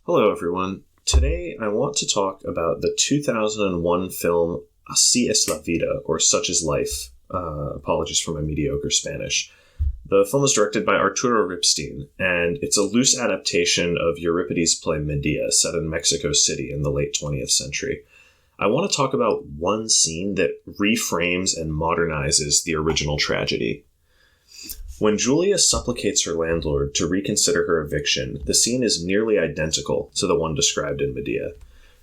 Hello, everyone. Today, I want to talk about the 2001 film Así es la vida, or Such is Life. Apologies for my mediocre Spanish. The film is directed by Arturo Ripstein, and it's a loose adaptation of Euripides' play Medea, set in Mexico City in the late 20th century. I want to talk about one scene that reframes and modernizes the original tragedy. When Julia supplicates her landlord to reconsider her eviction, the scene is nearly identical to the one described in Medea.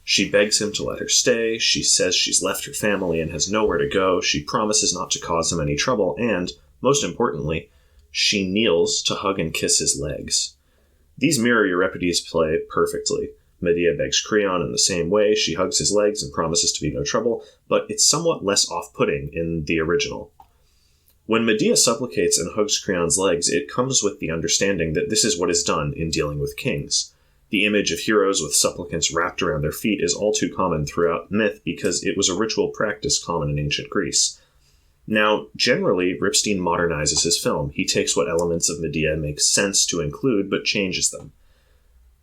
She begs him to let her stay, she says she's left her family and has nowhere to go, she promises not to cause him any trouble, and, most importantly, she kneels to hug and kiss his legs. These mirror Euripides' play perfectly. Medea begs Creon in the same way, she hugs his legs and promises to be no trouble, but it's somewhat less off-putting in the original. When Medea supplicates and hugs Creon's legs, it comes with the understanding that this is what is done in dealing with kings. The image of heroes with supplicants wrapped around their feet is all too common throughout myth because it was a ritual practice common in ancient Greece. Now, generally, Ripstein modernizes his film. He takes what elements of Medea make sense to include, but changes them.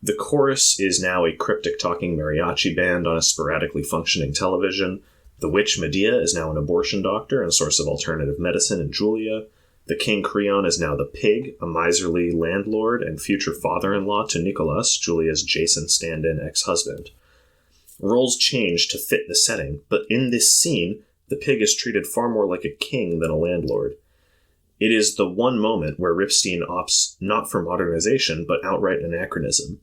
The chorus is now a cryptic talking mariachi band on a sporadically functioning television. The witch Medea is now an abortion doctor and source of alternative medicine in Julia. The king Creon is now the pig, a miserly landlord and future father-in-law to Nicholas, Julia's Jason stand-in ex-husband. Roles change to fit the setting, but in this scene, the pig is treated far more like a king than a landlord. It is the one moment where Ripstein opts not for modernization, but outright anachronism.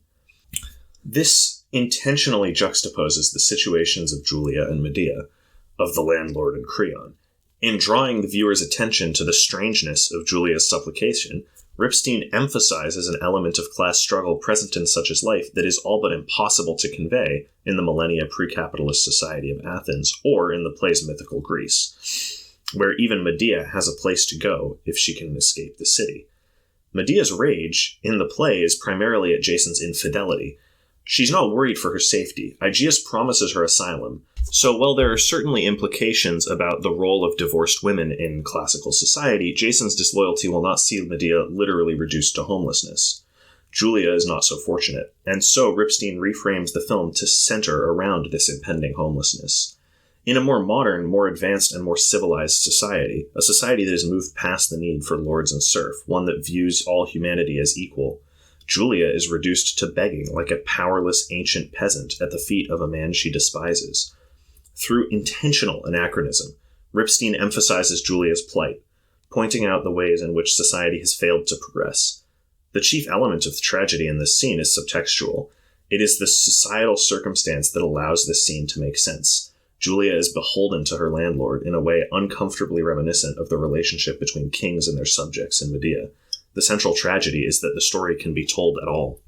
This intentionally juxtaposes the situations of Julia and Medea, of the landlord and Creon. In drawing the viewer's attention to the strangeness of Julia's supplication, Ripstein emphasizes an element of class struggle present in Such is Life that is all but impossible to convey in the millennia pre-capitalist society of Athens or in the play's mythical Greece, where even Medea has a place to go if she can escape the city. Medea's rage in the play is primarily at Jason's infidelity. She's not worried for her safety. Aegeus promises her asylum. So while there are certainly implications about the role of divorced women in classical society, Jason's disloyalty will not see Medea literally reduced to homelessness. Julia is not so fortunate, and so Ripstein reframes the film to center around this impending homelessness. In a more modern, more advanced, and more civilized society, a society that has moved past the need for lords and serf, one that views all humanity as equal, Julia is reduced to begging like a powerless ancient peasant at the feet of a man she despises. Through intentional anachronism, Ripstein emphasizes Julia's plight, pointing out the ways in which society has failed to progress. The chief element of the tragedy in this scene is subtextual. It is the societal circumstance that allows this scene to make sense. Julia is beholden to her landlord in a way uncomfortably reminiscent of the relationship between kings and their subjects in Medea. The central tragedy is that the story can be told at all.